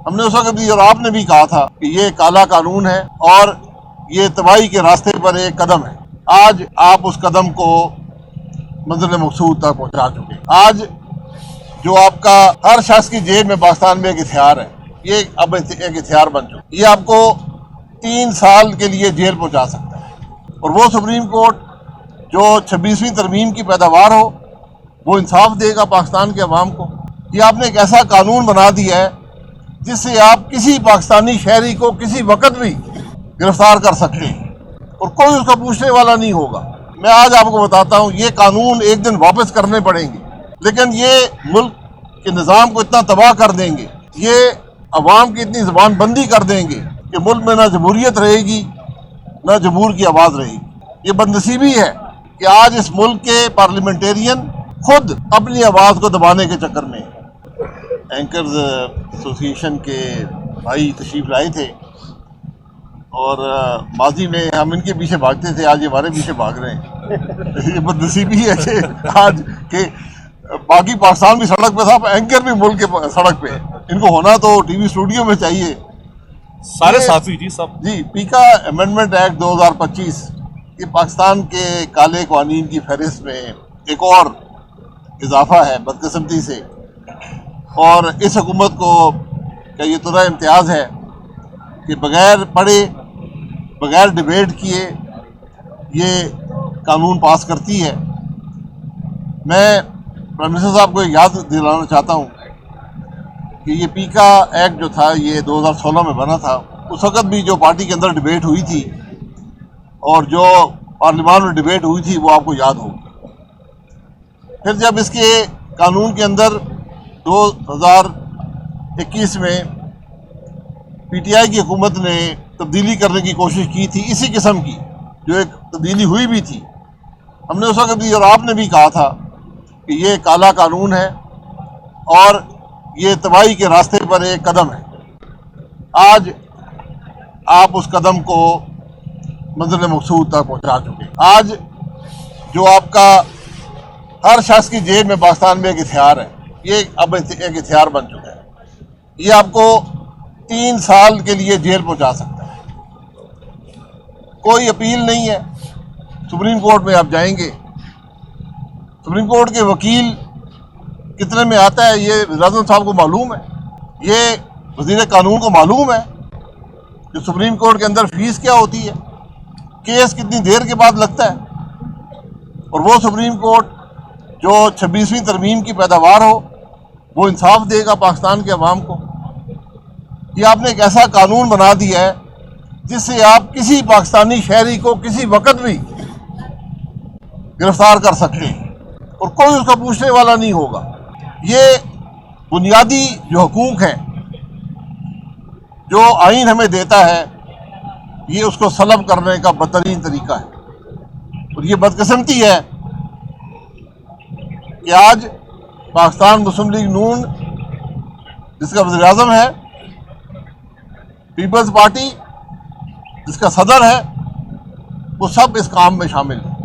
ہم نے اس وقت بھی اور آپ نے بھی کہا تھا کہ یہ کالا قانون ہے اور یہ تباہی کے راستے پر ایک قدم ہے۔ آج آپ اس قدم کو منزل مقصود تک پہنچا چکے۔ آج جو آپ کا ہر شخص کی جیب میں پاکستان میں ایک ہتھیار ہے، یہ اب ایک ہتھیار بن چکا۔ یہ آپ کو 3 سال کے لیے جیل پہنچا سکتا ہے، اور وہ سپریم کورٹ جو 26ویں ترمیم کی پیداوار ہو وہ انصاف دے گا پاکستان کے عوام کو۔ یہ آپ نے ایک ایسا قانون بنا دیا ہے جس سے آپ کسی پاکستانی شہری کو کسی وقت بھی گرفتار کر سکتے ہیں اور کوئی اس کا پوچھنے والا نہیں ہوگا۔ میں آج آپ کو بتاتا ہوں، یہ قانون ایک دن واپس کرنے پڑیں گے، لیکن یہ ملک کے نظام کو اتنا تباہ کر دیں گے، یہ عوام کی اتنی زبان بندی کر دیں گے کہ ملک میں نہ جمہوریت رہے گی نہ جمہور کی آواز رہے گی۔ یہ بدنصیبی ہے کہ آج اس ملک کے پارلیمنٹیرین خود اپنی آواز کو دبانے کے چکر میں ہیں۔ اینکرز ایسوسی ایشن کے بھائی تشریف لائے تھے، اور ماضی میں ہم ان کے پیچھے بھاگتے تھے، آج یہ ہمارے پیچھے بھاگ رہے ہیں۔ یہ بدنصیبی ہے کہ آج کہ باقی پاکستان بھی سڑک پہ تھا، اینکر بھی ملک کے سڑک پہ ہے۔ ان کو ہونا تو ٹی وی اسٹوڈیو میں چاہیے۔ سارے ساتھی جی پیکا امینڈمنٹ ایکٹ 2025 یہ پاکستان کے کالے قوانین کی فہرست میں ایک اور اضافہ ہے بدقسمتی سے، اور اس حکومت کو کا یہ طرح امتیاز ہے کہ بغیر پڑھے بغیر ڈیبیٹ کیے یہ قانون پاس کرتی ہے۔ میں پرائم منسٹر صاحب کو یاد دلانا چاہتا ہوں کہ یہ پیکا ایکٹ جو تھا یہ 2016 میں بنا تھا۔ اس وقت بھی جو پارٹی کے اندر ڈیبیٹ ہوئی تھی اور جو پارلیمان میں ڈیبیٹ ہوئی تھی وہ آپ کو یاد ہوگی۔ پھر جب اس کے قانون کے اندر 2021 میں پی ٹی آئی کی حکومت نے تبدیلی کرنے کی کوشش کی تھی، اسی قسم کی جو ایک تبدیلی ہوئی بھی تھی، ہم نے اس وقت بھی اور آپ نے بھی کہا تھا کہ یہ کالا قانون ہے اور یہ تباہی کے راستے پر ایک قدم ہے۔ آج آپ اس قدم کو منزل مقصود تک پہنچا چکے۔ آج جو آپ کا ہر شخص کی جیب میں پاکستان میں ایک ہتھیار ہے، یہ اب ایک ہتھیار بن چکا ہے۔ یہ آپ کو 3 سال کے لیے جیل پہنچا سکتا ہے۔ کوئی اپیل نہیں ہے، سپریم کورٹ میں آپ جائیں گے، سپریم کورٹ کے وکیل کتنے میں آتا ہے یہ وزیر اعظم صاحب کو معلوم ہے، یہ وزیر قانون کو معلوم ہے کہ سپریم کورٹ کے اندر فیس کیا ہوتی ہے، کیس کتنی دیر کے بعد لگتا ہے، اور وہ سپریم کورٹ جو 26ویں ترمیم کی پیداوار ہو وہ انصاف دے گا پاکستان کے عوام کو۔ یہ آپ نے ایک ایسا قانون بنا دیا ہے جس سے آپ کسی پاکستانی شہری کو کسی وقت بھی گرفتار کر سکتے ہیں اور کوئی اس کا پوچھنے والا نہیں ہوگا۔ یہ بنیادی جو حقوق ہیں جو آئین ہمیں دیتا ہے، یہ اس کو سلب کرنے کا بدترین طریقہ ہے، اور یہ بدقسمتی ہے کہ آج پاکستان مسلم لیگ نون جس کا وزیر اعظم ہے، پیپلز پارٹی جس کا صدر ہے، وہ سب اس کام میں شامل ہیں۔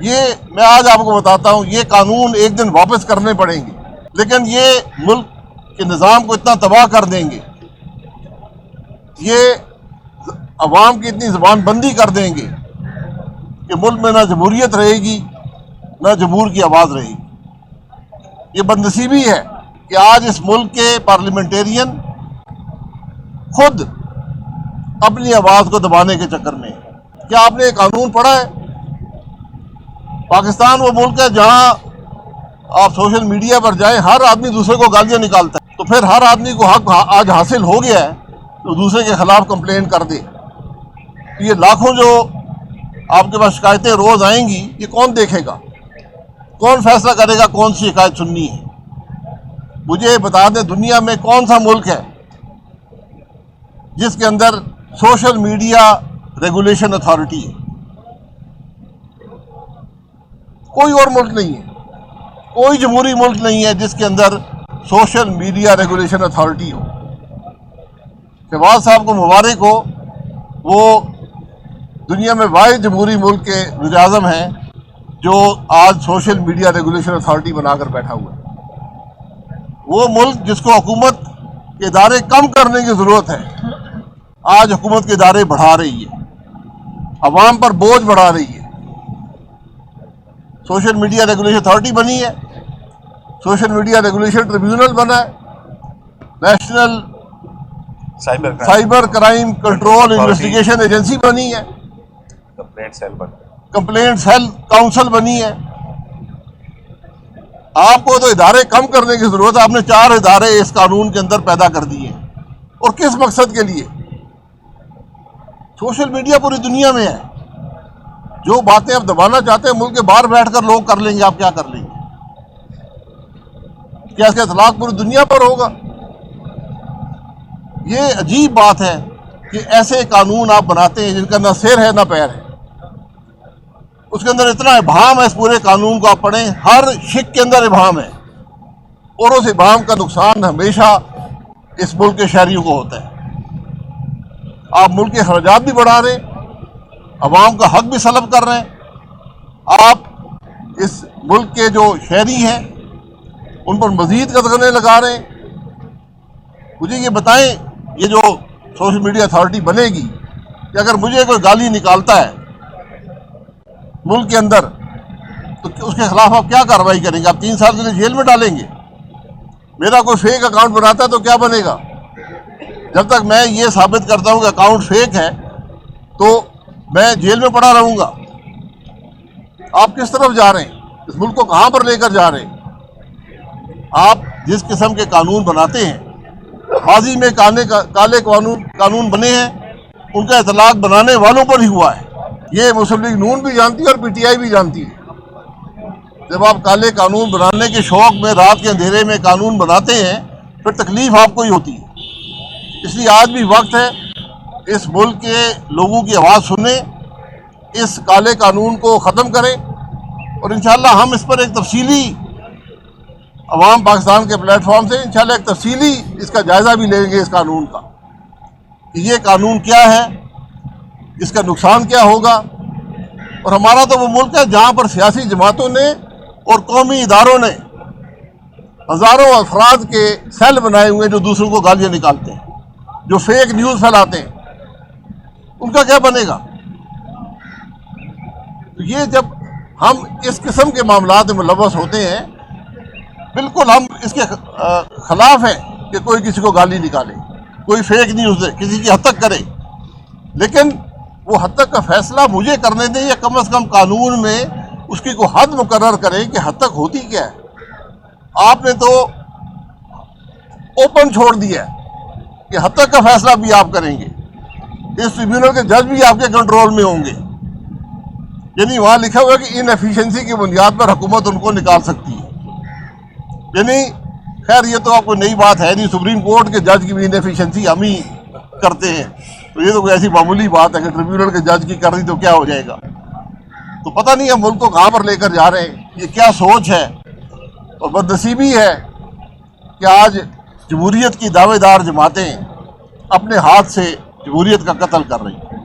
یہ میں آج آپ کو بتاتا ہوں، یہ قانون ایک دن واپس کرنے پڑیں گے، لیکن یہ ملک کے نظام کو اتنا تباہ کر دیں گے، یہ عوام کی اتنی زبان بندی کر دیں گے کہ ملک میں نہ جمہوریت رہے گی نہ جمہور کی آواز رہے گی۔ یہ بدنصیبی ہے کہ آج اس ملک کے پارلیمنٹیرین خود اپنی آواز کو دبانے کے چکر میں ہیں۔ کیا آپ نے یہ قانون پڑھا ہے؟ پاکستان وہ ملک ہے جہاں آپ سوشل میڈیا پر جائیں، ہر آدمی دوسرے کو گالیاں نکالتا ہے، تو پھر ہر آدمی کو حق آج حاصل ہو گیا ہے تو دوسرے کے خلاف کمپلین کر دے۔ یہ لاکھوں جو آپ کے پاس شکایتیں روز آئیں گی، یہ کون دیکھے گا؟ کون فیصلہ کرے گا کون سی شکایت سننی ہے؟ مجھے بتا دیں، دنیا میں کون سا ملک ہے جس کے اندر سوشل میڈیا ریگولیشن اتھارٹی ہے؟ کوئی اور ملک نہیں ہے، کوئی جمہوری ملک نہیں ہے جس کے اندر سوشل میڈیا ریگولیشن اتھارٹی ہو۔ شہباز صاحب کو مبارک ہو، وہ دنیا میں واحد جمہوری ملک کے وزیر اعظم ہیں جو آج سوشل میڈیا ریگولیشن اتھارٹی بنا کر بیٹھا ہوا ہے۔ وہ ملک جس کو حکومت کہ ادارے کم کرنے کی ضرورت ہے. آج حکومت کے ادارے بڑھا رہی ہے, عوام پر بوجھ بڑھا رہی ہے. سوشل میڈیا ریگولیشن اتھارٹی بنی ہے, سوشل میڈیا ریگولیشن ٹریبیونل بنا ہے, national cyber crime control investigation agency بنی ہے, کمپلینٹ سیل کاؤنسل بنی ہے. آپ کو تو ادارے کم کرنے کی ضرورت ہے. آپ نے 4 ادارے اس قانون کے اندر پیدا کر دیے, اور کس مقصد کے لیے؟ سوشل میڈیا پوری دنیا میں ہے. جو باتیں آپ دبانا چاہتے ہیں ملک کے باہر بیٹھ کر لوگ کر لیں گے. آپ کیا کر لیں گے؟ کیا اس کا اطلاق پوری دنیا پر ہوگا؟ یہ عجیب بات ہے کہ ایسے قانون آپ بناتے ہیں جن کا نہ سر ہے نہ پیر ہے. اس کے اندر اتنا ابہام ہے, اس پورے قانون کو آپ پڑھیں, ہر شق کے اندر ابہام ہے, اور اس ابہام کا نقصان ہمیشہ اس ملک کے شہریوں کو ہوتا ہے. آپ ملک کے اخراجات بھی بڑھا رہے ہیں, عوام کا حق بھی سلب کر رہے ہیں. آپ اس ملک کے جو شہری ہیں ان پر مزید قدغنیں لگا رہے ہیں. مجھے یہ بتائیں, یہ جو سوشل میڈیا اتھارٹی بنے گی, کہ اگر مجھے کوئی گالی نکالتا ہے ملک کے اندر تو اس کے خلاف آپ کیا کارروائی کریں گے؟ آپ 3 سال کے لیے جیل میں ڈالیں گے؟ میرا کوئی فیک اکاؤنٹ بناتا ہے تو کیا بنے گا؟ جب تک میں یہ ثابت کرتا ہوں کہ اکاؤنٹ فیک ہے تو میں جیل میں پڑا رہوں گا. آپ کس طرف جا رہے ہیں؟ اس ملک کو کہاں پر لے کر جا رہے ہیں؟ آپ جس قسم کے قانون بناتے ہیں, ماضی میں کالے قانون بنے ہیں, ان کا اطلاق بنانے والوں پر ہی ہوا ہے. یہ مسلم لیگ نون بھی جانتی ہے اور پی ٹی آئی بھی جانتی ہے. جب آپ کالے قانون بنانے کے شوق میں رات کے اندھیرے میں قانون بناتے ہیں پھر تکلیف آپ کو ہی ہوتی ہے. اس لیے آج بھی وقت ہے اس ملک کے لوگوں کی آواز سنیں, اس کالے قانون کو ختم کریں, اور انشاءاللہ ہم اس پر ایک تفصیلی عوام پاکستان کے پلیٹ فارم سے انشاءاللہ ایک تفصیلی اس کا جائزہ بھی لیں گے اس قانون کا, کہ یہ قانون کیا ہے, اس کا نقصان کیا ہوگا. اور ہمارا تو وہ ملک ہے جہاں پر سیاسی جماعتوں نے اور قومی اداروں نے ہزاروں افراد کے سیل بنائے ہوئے ہیں جو دوسروں کو گالیاں نکالتے ہیں, جو فیک نیوز پھیلاتے ہیں. ان کا کیا بنے گا؟ تو یہ جب ہم اس قسم کے معاملات میں ملوث ہوتے ہیں, بالکل ہم اس کے خلاف ہیں کہ کوئی کسی کو گالی نکالے, کوئی فیک نیوز دے, کسی کی حد تک کرے, لیکن وہ حد تک کا فیصلہ مجھے کرنے دیں, یا کم از کم قانون میں اس کی کوئی حد مقرر کریں کہ حد تک ہوتی کیا ہے. آپ نے تو اوپن چھوڑ دیا ہے کہ حد تک کا فیصلہ بھی آپ کریں گے, اس ٹریبیونل کے جج بھی آپ کے کنٹرول میں ہوں گے. یعنی وہاں لکھا ہوا ہے کہ ان ایفیشنسی کی بنیاد پر حکومت ان کو نکال سکتی ہے. یعنی خیر یہ تو آپ کو نئی بات ہے نہیں, سپریم کورٹ کے جج کی بھی ان ایفیشنسی ہم ہی کرتے ہیں, تو یہ تو کوئی ایسی معمولی بات ہے کہ ٹریبیونل کے جج کی کر دی تو کیا ہو جائے گا. تو پتہ نہیں ہم ملک کو کہاں پر لے کر جا رہے ہیں, یہ کیا سوچ ہے. اور بدنصیبی ہے کہ آج جمہوریت کی دعوے دار جماعتیں اپنے ہاتھ سے جمہوریت کا قتل کر رہی ہیں.